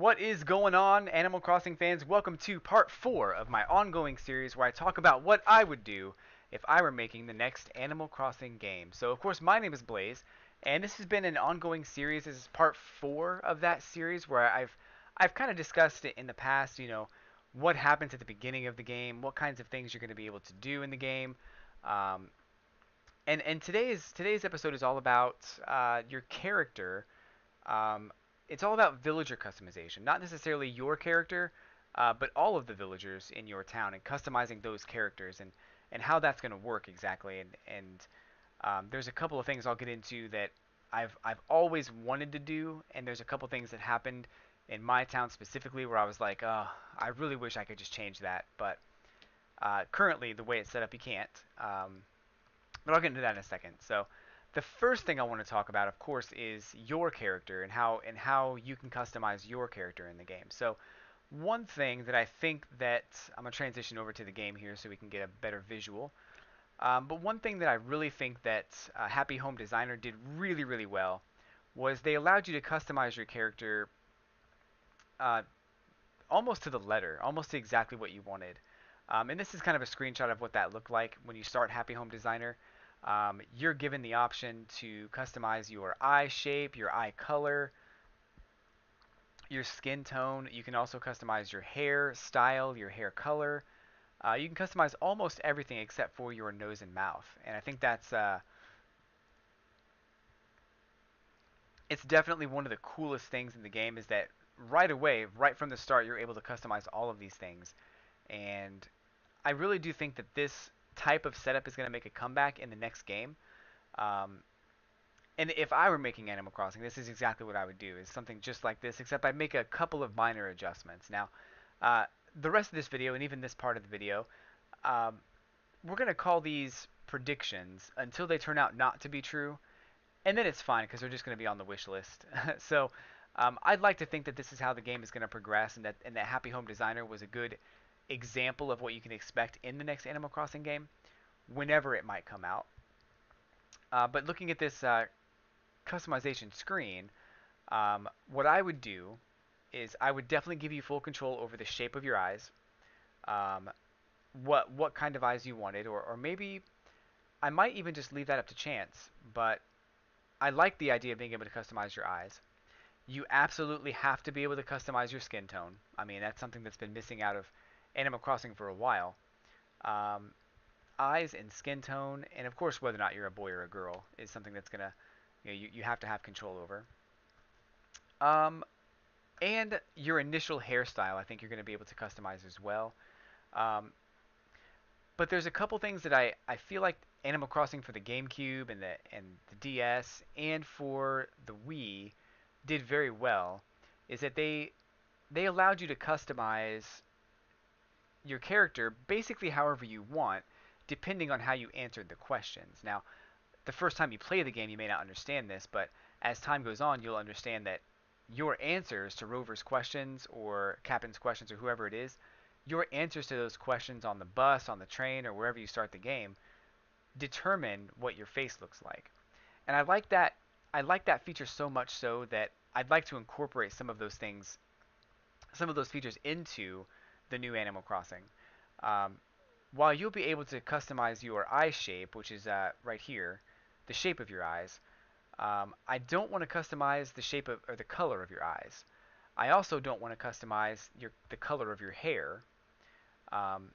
What is going on, Animal Crossing fans? Welcome to part 4 of my ongoing series where I talk about what I would do if I were making the next Animal Crossing game. So, of course, my name is Blaze, and this has been an ongoing series. This is part 4 of that series where I've kind of discussed it in the past, what happens at the beginning of the game, what kinds of things you're going to be able to do in the game. Um, and today's episode is all about your character. um, it's all about villager customization, not necessarily your character, but all of the villagers in your town and customizing those characters and how that's going to work exactly. And there's a couple of things I'll get into that I've always wanted to do, and there's a couple of things that happened in my town specifically where I was like, oh, I really wish I could just change that, but currently the way it's set up, you can't. But I'll get into that in a second. So the first thing I want to talk about, of course, is your character and how you can customize your character in the game. So one thing that I think that I'm gonna transition over to the game here so we can get a better visual. But one thing that I really think that Happy Home Designer did really really well was they allowed you to customize your character uh, almost to the letter, almost to exactly what you wanted. And this is kind of a screenshot of what that looked like when you start Happy Home Designer. You're given the option to customize your eye shape, your eye color, your skin tone. You can also customize your hair style, your hair color. You can customize almost everything except for your nose and mouth. And I think that's it's definitely one of the coolest things in the game is that right away, right from the start, you're able to customize all of these things. And I really do think that this type of setup is going to make a comeback in the next game. Um, and if I were making Animal Crossing, this is exactly what I would do. Is something just like this, except I'd make a couple of minor adjustments. Now, uh, the rest of this video and even this part of the video, um, we're going to call these predictions until they turn out not to be true, and then it's fine because they're just going to be on the wish list. So I'd like to think that this is how the game is going to progress, and that Happy Home Designer was a good example of what you can expect in the next Animal Crossing game, whenever it might come out. But looking at this customization screen, what I would do is I would definitely give you full control over the shape of your eyes, um, what kind of eyes you wanted, or maybe I might even just leave that up to chance. But I like the idea of being able to customize your eyes. You absolutely have to be able to customize your skin tone. I mean, that's something that's been missing out of Animal Crossing for a while. Um, Eyes and skin tone, and of course, whether or not you're a boy or a girl is something that's gonna, you have to have control over. Um, and your initial hairstyle, I think you're gonna be able to customize as well. Um, but there's a couple things that I feel like Animal Crossing for the GameCube and the DS and for the Wii did very well, is that they allowed you to customize your character basically however you want, depending on how you answered the questions. Now, the first time you play the game, you may not understand this, but as time goes on, you'll understand that your answers to Rover's questions or Captain's questions or whoever it is, your answers to those questions on the bus, on the train, or wherever you start the game determine what your face looks like. And I like that. I like that feature so much so that I'd like to incorporate some of those things, some of those features into the new Animal Crossing. Um, while you'll be able to customize your eye shape, which is right here, the shape of your eyes, I don't want to customize the shape of or the color of your eyes. I also don't want to customize the color of your hair. Um,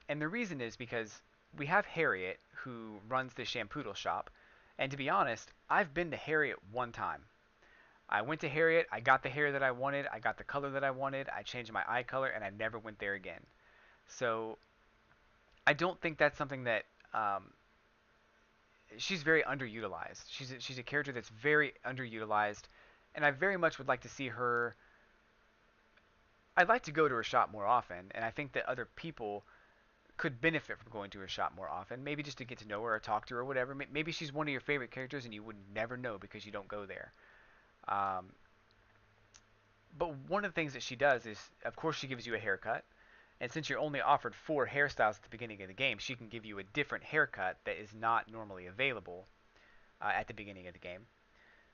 and the reason is because we have Harriet who runs the Shampoodle shop, and to be honest, I've been to Harriet one time. I went to Harriet, I got the hair that I wanted, I got the color that I wanted, I changed my eye color, and I never went there again. So I don't think that's something that she's very underutilized. She's a character that's very underutilized, and I very much would like to see her. I'd like to go to her shop more often, and I think that other people could benefit from going to her shop more often. Maybe just to get to know her or talk to her or whatever. Maybe she's one of your favorite characters and you would never know because you don't go there. Um, but one of the things that she does is, of course, she gives you a haircut. And since you're only offered 4 hairstyles at the beginning of the game, she can give you a different haircut that is not normally available at the beginning of the game.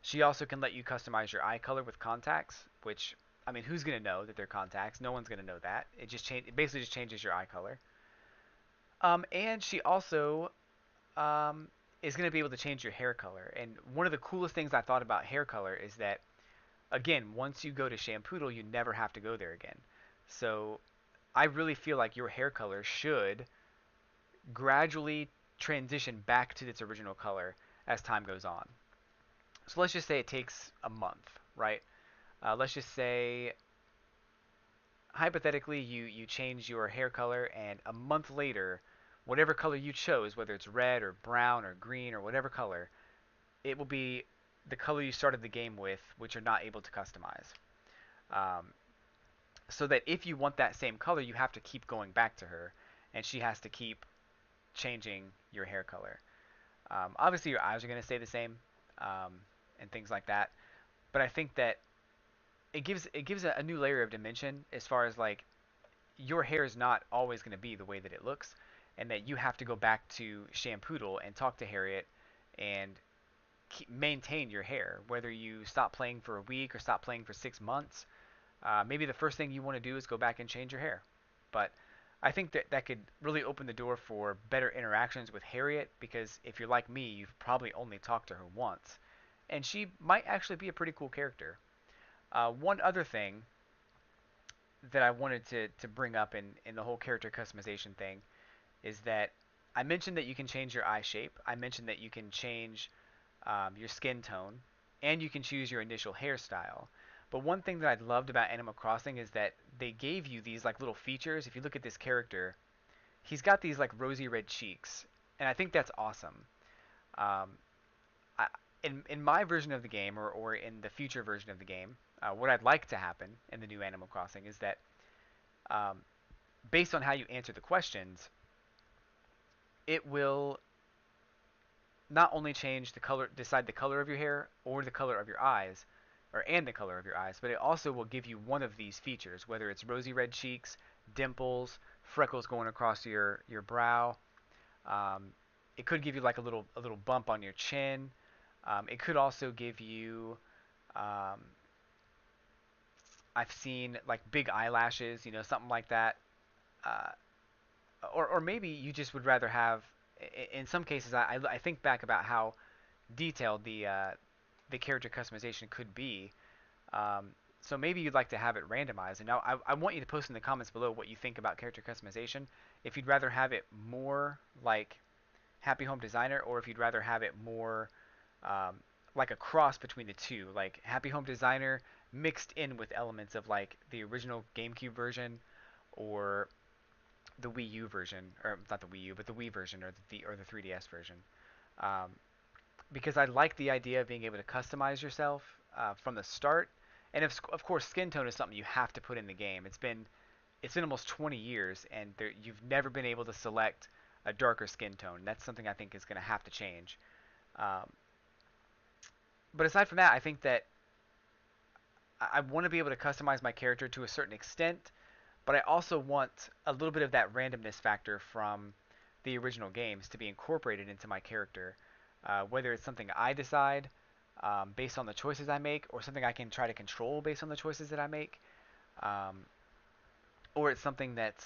She also can let you customize your eye color with contacts, which I mean, who's gonna know that they're contacts? No one's gonna know that. It basically just changes your eye color. And she also um, is gonna be able to change your hair color. And one of the coolest things I thought about hair color is that, again, once you go to Shampoodle, you never have to go there again. So I really feel like your hair color should gradually transition back to its original color as time goes on. So let's just say it takes a month, right? Let's just say, hypothetically, you change your hair color, and a month later, whatever color you chose, whether it's red or brown or green or whatever color, it will be the color you started the game with, which you're not able to customize. Um, so that if you want that same color, you have to keep going back to her, and she has to keep changing your hair color. Obviously, your eyes are going to stay the same, um, and things like that. But I think that it gives a new layer of dimension as far as like your hair is not always going to be the way that it looks, and that you have to go back to Shampoodle and talk to Harriet and maintain your hair, whether you stop playing for a week or stop playing for 6 months. Maybe the first thing you want to do is go back and change your hair. But I think that that could really open the door for better interactions with Harriet, because if you're like me, you've probably only talked to her once. And she might actually be a pretty cool character. One other thing that I wanted to bring up in the whole character customization thing is that I mentioned that you can change your eye shape. I mentioned that you can change your skin tone, and you can choose your initial hairstyle. But one thing that I loved about Animal Crossing is that they gave you these like little features. If you look at this character, he's got these like rosy red cheeks, and I think that's awesome. Um, I, in my version of the game, or in the future version of the game, what I'd like to happen in the new Animal Crossing is that, um, based on how you answer the questions, it will not only change the color, decide the color of your hair or the color of your eyes, or and the color of your eyes, but it also will give you one of these features, whether it's rosy red cheeks, dimples, freckles going across your brow. Um, it could give you like a little bump on your chin. It could also give you, um, I've seen like big eyelashes, something like that. Uh, or maybe you just would rather have. In some cases, I think back about how detailed the character customization could be. So maybe you'd like to have it randomized. And now I want you to post in the comments below what you think about character customization. If you'd rather have it more like Happy Home Designer, or if you'd rather have it more um, like a cross between the two, like Happy Home Designer mixed in with elements of like the original GameCube version, or the Wii U version, or not the Wii U, but the Wii version, or the 3DS version. Um, because I like the idea of being able to customize yourself from the start. And of course, skin tone is something you have to put in the game. It's been almost 20 years, and you've never been able to select a darker skin tone. That's something I think is going to have to change. Um, but aside from that, I think that I want to be able to customize my character to a certain extent, but I also want a little bit of that randomness factor from the original games to be incorporated into my character. Whether it's something I decide based on the choices I make, or something I can try to control based on the choices that I make, um, or it's something that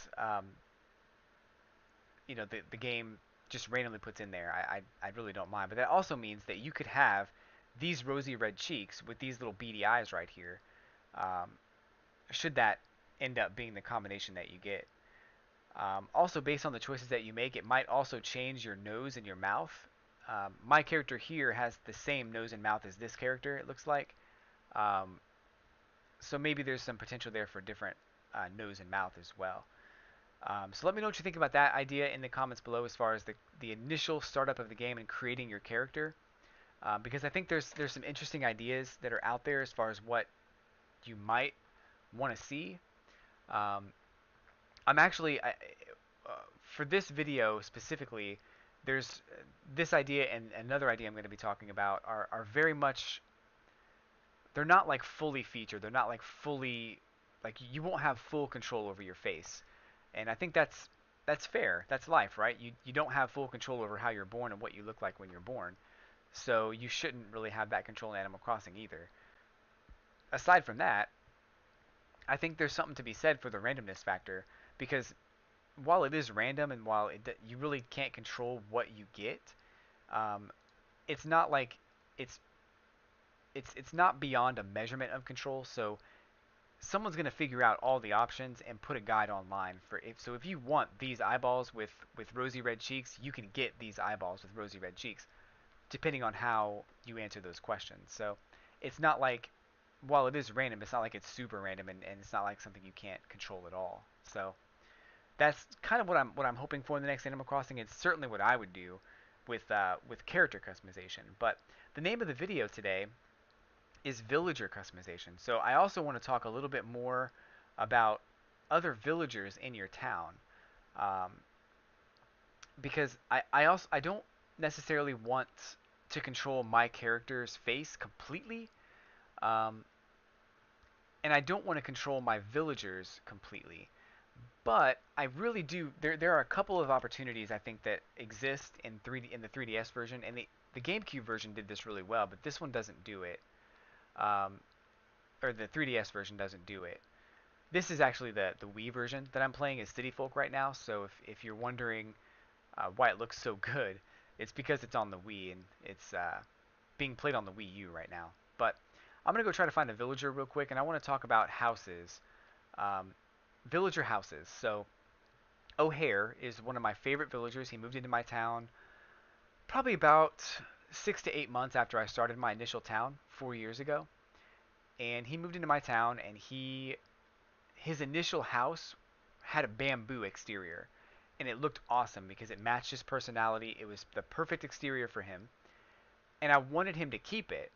the game just randomly puts in there. I really don't mind. But that also means that you could have these rosy red cheeks with these little beady eyes right here. Um, should that end up being the combination that you get. Also, based on the choices that you make, it might also change your nose and your mouth. My character here has the same nose and mouth as this character, it looks like. Um, so maybe there's some potential there for different nose and mouth as well. So let me know what you think about that idea in the comments below, as far as the initial startup of the game and creating your character. Because I think there's some interesting ideas that are out there as far as what you might want to see. Um, I'm actually for this video specifically, there's this idea and another idea I'm going to be talking about are very much, they're not like fully featured. They're not like fully, like, you won't have full control over your face. And I think that's fair. That's life, right? You don't have full control over how you're born and what you look like when you're born. So you shouldn't really have that control in Animal Crossing either. Aside from that, I think there's something to be said for the randomness factor because while it is random and while you really can't control what you get, um, it's not like it's it's not beyond a measurement of control. So someone's going to figure out all the options and put a guide online for if so if you want these eyeballs with rosy red cheeks, you can get these eyeballs with rosy red cheeks depending on how you answer those questions. So it's not like while it is random, it's not like it's super random and it's not like something you can't control at all. So that's kind of what I'm hoping for in the next Animal Crossing. It's certainly what I would do with character customization. But the name of the video today is villager customization. So I also want to talk a little bit more about other villagers in your town, um, because I don't necessarily want to control my character's face completely, um, and I don't want to control my villagers completely. But I really do. There are a couple of opportunities I think that exist in 3D in the 3DS version, and the GameCube version did this really well, but this one doesn't do it. Um, or the 3DS version doesn't do it. This is actually the Wii version that I'm playing is City Folk right now. So if you're wondering why it looks so good, it's because it's on the Wii and it's being played on the Wii U right now. But I'm gonna go try to find a villager real quick, and I want to talk about houses, um, villager houses. So O'Hare is one of my favorite villagers. He moved into my town probably about 6 to 8 months after I started my initial town 4 years ago, and he moved into my town and his initial house had a bamboo exterior, and it looked awesome because it matched his personality. It was the perfect exterior for him, and I wanted him to keep it.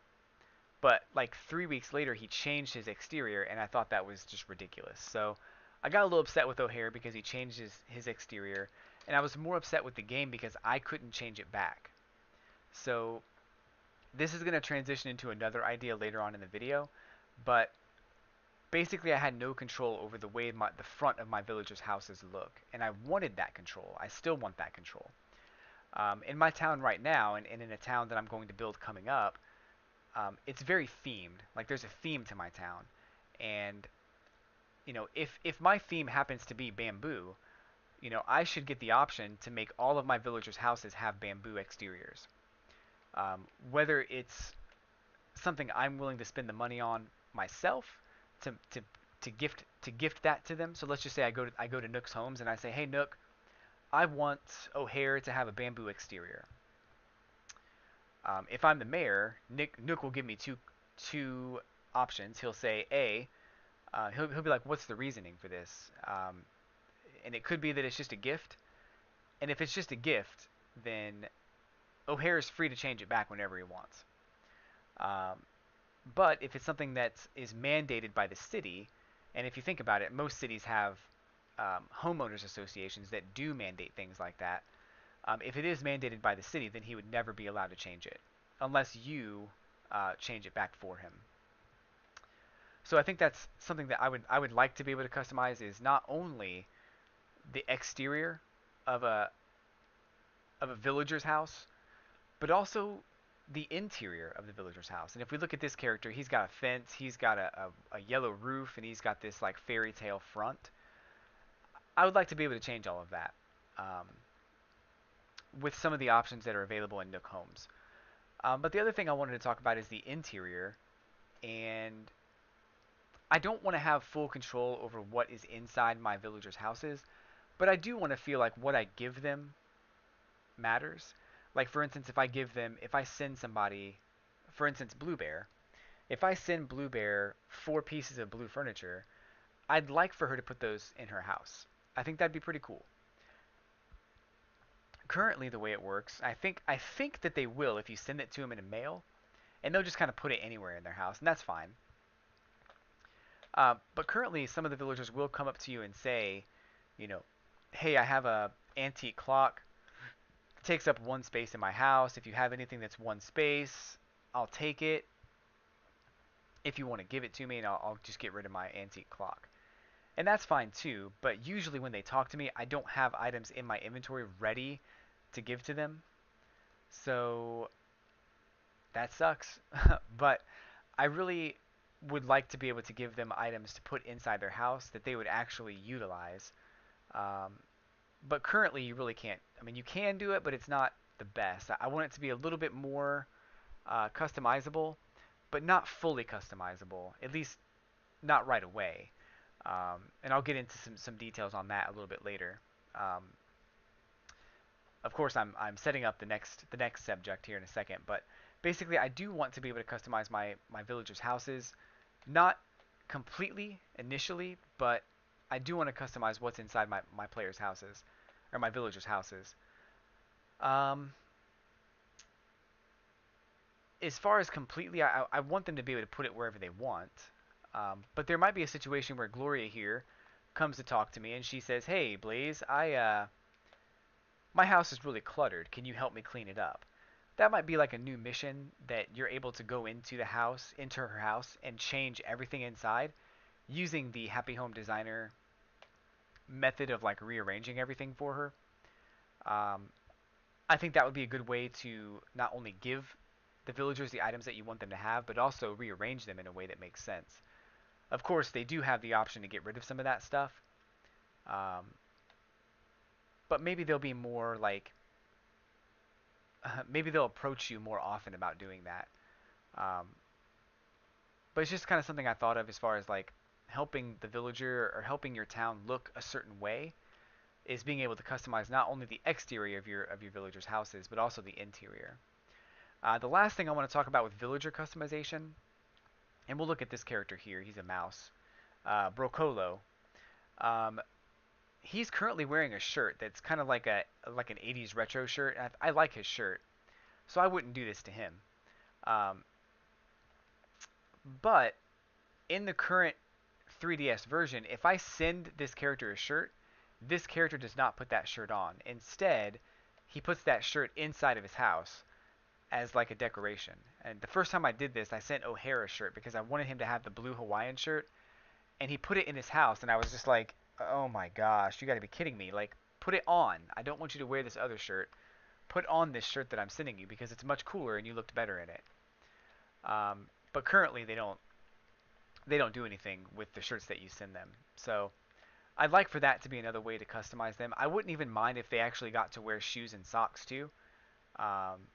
But like 3 weeks later, he changed his exterior, and I thought that was just ridiculous. So I got a little upset with O'Hare because he changed his exterior, and I was more upset with the game because I couldn't change it back. So this is going to transition into another idea later on in the video, but basically I had no control over the way the front of my villagers' houses look, and I wanted that control. I still want that control. In my town right now, and in a town that I'm going to build coming up, it's very themed. Like there's a theme to my town, and if my theme happens to be bamboo, I should get the option to make all of my villagers' houses have bamboo exteriors. Whether it's something I'm willing to spend the money on myself to to to gift that to them. So let's just say I go to Nook's Homes and I say, "Hey Nook, I want O'Hare to have a bamboo exterior." If I'm the mayor, Nook will give me two options. He'll say A, he'll be like, "What's the reasoning for this?" And it could be that it's just a gift. And if it's just a gift, then O'Hare is free to change it back whenever he wants. Um, But if it's something that is mandated by the city, and if you think about it, most cities have homeowners associations that do mandate things like that. If it is mandated by the city, then he would never be allowed to change it unless you change it back for him. So I think that's something that I would like to be able to customize is not only the exterior of a villager's house, but also the interior of the villager's house. And if we look at this character, he's got a fence, he's got a yellow roof, and he's got this like fairy tale front. I would like to be able to change all of that um, with some of the options that are available in Nook Homes. But the other thing I wanted to talk about is the interior, and I don't want to have full control over what is inside my villagers' houses, but I do want to feel like what I give them matters. Like for instance, if I send somebody, for instance, Blue Bear, if I send Blue Bear 4 pieces of blue furniture, I'd like for her to put those in her house. I think that'd be pretty cool. Currently, the way it works, I think that they will if you send it to them in a mail, and they'll just kind of put it anywhere in their house, and that's fine. But currently, some of the villagers will come up to you and say, you know, hey, I have a antique clock. It takes up 1 space in my house. If you have anything that's 1 space, I'll take it. If you want to give it to me, and I'll just get rid of my antique clock. And that's fine too, but usually when they talk to me, I don't have items in my inventory ready to give to them. So that sucks. But I really would like to be able to give them items to put inside their house that they would actually utilize. Um, but currently, you really can't. I mean, you can do it, but it's not the best. I want it to be a little bit more customizable, but not fully customizable. At least not right away. And I'll get into some details on that a little bit later. Um, of course, I'm setting up the next subject here in a second, but basically, I do want to be able to customize my villagers' houses, not completely initially, but I do want to customize what's inside my players' houses or my villagers' houses. Um, as far as completely, I want them to be able to put it wherever they want. But there might be a situation where Gloria here comes to talk to me and she says, "Hey, Blaze, my house is really cluttered. Can you help me clean it up?" That might be like a new mission that you're able to go into her house, and change everything inside using the Happy Home Designer method of like rearranging everything for her. Um, I think that would be a good way to not only give the villagers the items that you want them to have, but also rearrange them in a way that makes sense. Of course, they do have the option to get rid of some of that stuff, um, but maybe they'll be more like maybe they'll approach you more often about doing that. Um, but it's just kind of something I thought of as far as like helping the villager or helping your town look a certain way is being able to customize not only the exterior of your villagers' houses, but also the interior. The last thing I want to talk about with villager customization, and we'll look at this character here. He's a mouse, Brocolo. Um, he's currently wearing a shirt that's kind of like an 80s retro shirt. And I like his shirt, so I wouldn't do this to him. Um, but in the current 3DS version, if I send this character a shirt, this character does not put that shirt on. Instead, he puts that shirt inside of his house as like a decoration. And the first time I did this, I sent O'Hara a shirt because I wanted him to have the blue Hawaiian shirt, and he put it in his house, and I was just like, "Oh my gosh, you got to be kidding me. Like, put it on. I don't want you to wear this other shirt. Put on this shirt that I'm sending you because it's much cooler and you looked better in it." But currently they don't do anything with the shirts that you send them. So I'd like for that to be another way to customize them. I wouldn't even mind if they actually got to wear shoes and socks too. Um,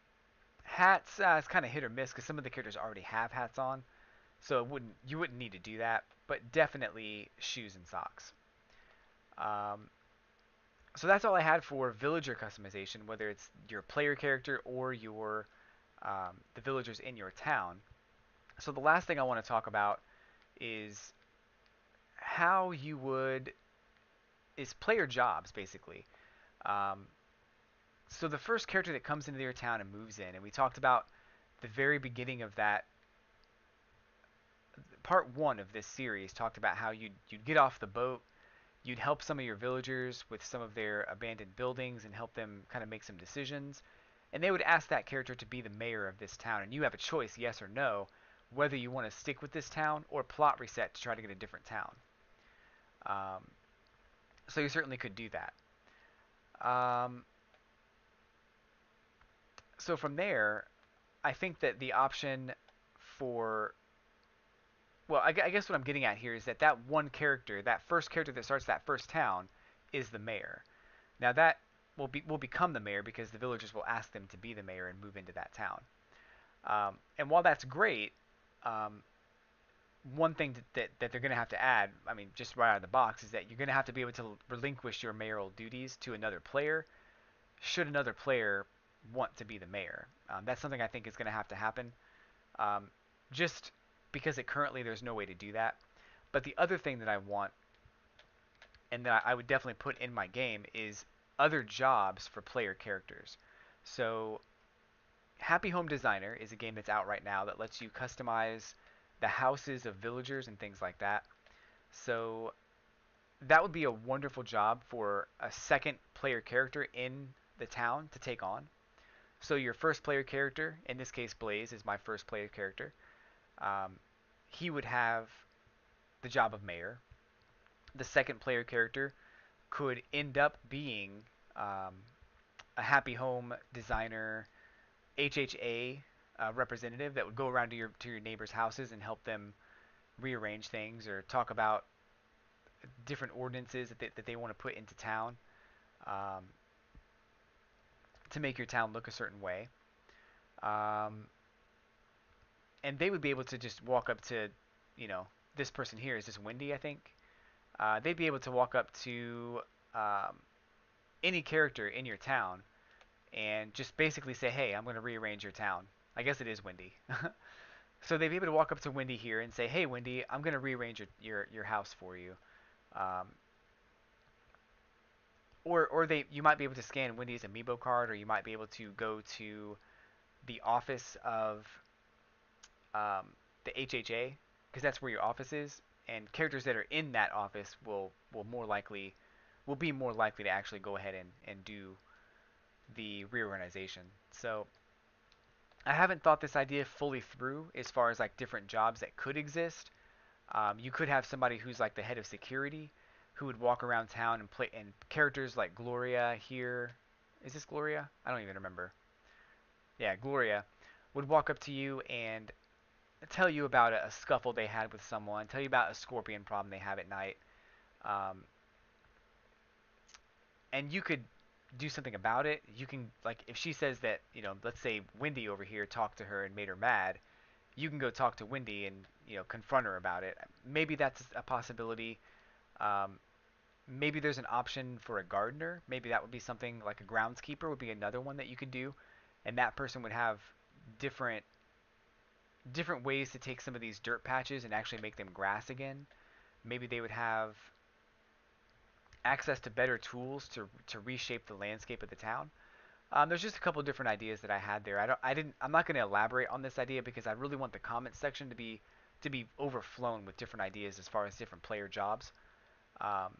hats, it's kind of hit or miss because some of the characters already have hats on, so you wouldn't need to do that. But definitely shoes and socks. Um, so that's all I had for villager customization, whether it's your player character or your the villagers in your town. So the last thing I want to talk about is how you would is player jobs basically. Um, so the first character that comes into your town and moves in, and we talked about the very beginning of that part one of this series talked about how you'd get off the boat, you'd help some of your villagers with some of their abandoned buildings and help them kind of make some decisions, and they would ask that character to be the mayor of this town, and you have a choice, yes or no, whether you want to stick with this town or plot reset to try to get a different town. Um, so you certainly could do that. Um, so from there, I think that the option for well, I guess what I'm getting at here is that one character, that first character that starts that first town, is the mayor. Now that will become the mayor because the villagers will ask them to be the mayor and move into that town. And while that's great, um, one thing that they're going to have to add, I mean, just right out of the box, is that you're going to have to be able to relinquish your mayoral duties to another player should another player want to be the mayor. That's something I think is going to have to happen. Um, just because currently there's no way to do that. But the other thing that I want and that I would definitely put in my game is other jobs for player characters. So Happy Home Designer is a game that's out right now that lets you customize the houses of villagers and things like that. So that would be a wonderful job for a second player character in the town to take on. So your first player character, in this case Blaze is my first player character, um, he would have the job of mayor. The second player character could end up being um, a Happy Home Designer HHA representative that would go around to your neighbors' houses and help them rearrange things or talk about different ordinances that they want to put into town um, to make your town look a certain way. Um, and they would be able to just walk up to, you know, this person here. Is this Wendy? I think they'd be able to walk up to um, any character in your town and just basically say, "Hey, I'm going to rearrange your town." I guess it is Wendy. So they'd be able to walk up to Wendy here and say, "Hey, Wendy, I'm going to rearrange your house for you." Um, or they you might be able to scan Wendy's amiibo card, or you might be able to go to the office of um, the HHA, because that's where your office is, and characters that are in that office will be more likely to actually go ahead and do the reorganization. So I haven't thought this idea fully through as far as like different jobs that could exist. You could have somebody who's like the head of security who would walk around town and play, and characters like Gloria here. Is this Gloria? I don't even remember. Yeah, Gloria would walk up to you and tell you about a scuffle they had with someone, tell you about a scorpion problem they have at night, um, and you could do something about it. You can, like, if she says that, you know, let's say Wendy over here talked to her and made her mad, you can go talk to Wendy and, you know, confront her about it. Maybe that's a possibility. Um, Maybe there's an option for a gardener. Maybe that would be something like a groundskeeper would be another one that you could do, and that person would have different ways to take some of these dirt patches and actually make them grass again. Maybe they would have access to better tools to reshape the landscape of the town. There's just a couple of different ideas that I had there. I'm not going to elaborate on this idea because I really want the comment section to be overflown with different ideas as far as different player jobs. Um,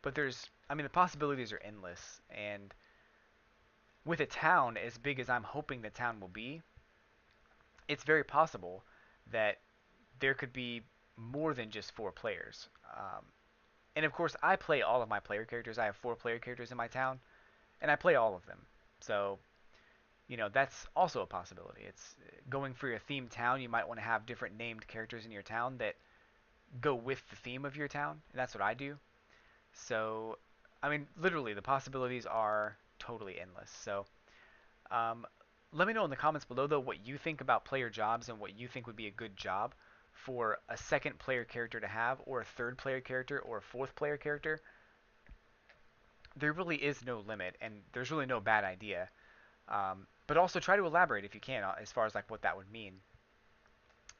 but I mean, the possibilities are endless, and with a town as big as I'm hoping the town will be, it's very possible that there could be more than just 4 players. And of course, I play all of my player characters. I have 4 player characters in my town, and I play all of them. So, you know, that's also a possibility. It's going for your themed town. You might want to have different named characters in your town that go with the theme of your town, and that's what I do. So, I mean, literally, the possibilities are totally endless. So, um, let me know in the comments below, though, what you think about player jobs and what you think would be a good job for a second player character to have, or a third player character, or a fourth player character. There really is no limit, and there's really no bad idea. But also try to elaborate if you can as far as like what that would mean.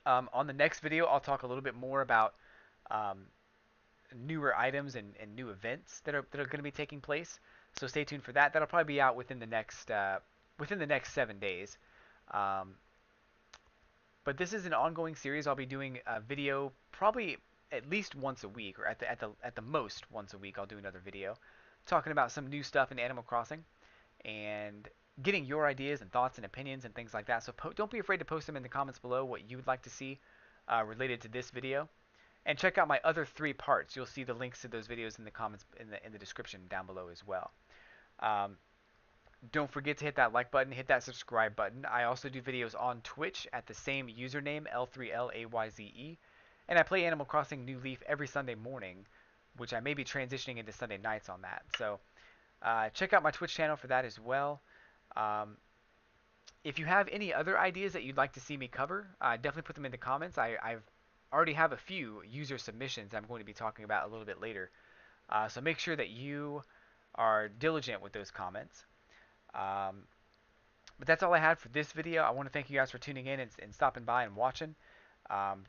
On the next video, I'll talk a little bit more about um, newer items and new events that are going to be taking place. So stay tuned for that. That'll probably be out within the next 7 days. Um, but this is an ongoing series. I'll be doing a video probably at least once a week, or at the most once a week. I'll do another video talking about some new stuff in Animal Crossing and getting your ideas and thoughts and opinions and things like that. So don't be afraid to post them in the comments below what you would like to see related to this video. And check out my other 3 parts. You'll see the links to those videos in the comments in the description down below as well. Um, don't forget to hit that like button, hit that subscribe button. I also do videos on Twitch at the same username, L3LAYZE. And I play Animal Crossing New Leaf every Sunday morning, which I may be transitioning into Sunday nights on that. So check out my Twitch channel for that as well. Um, if you have any other ideas that you'd like to see me cover, definitely put them in the comments. I've already have a few user submissions I'm going to be talking about a little bit later. So make sure that you are diligent with those comments. Um, but that's all I had for this video. I want to thank you guys for tuning in and stopping by and watching.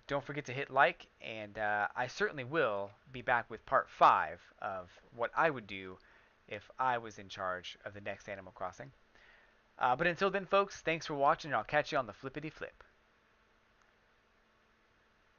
Don't forget to hit like, and I certainly will be back with part 5 of what I would do if I was in charge of the next Animal Crossing. But until then, folks, thanks for watching, and I'll catch you on the flippity flip.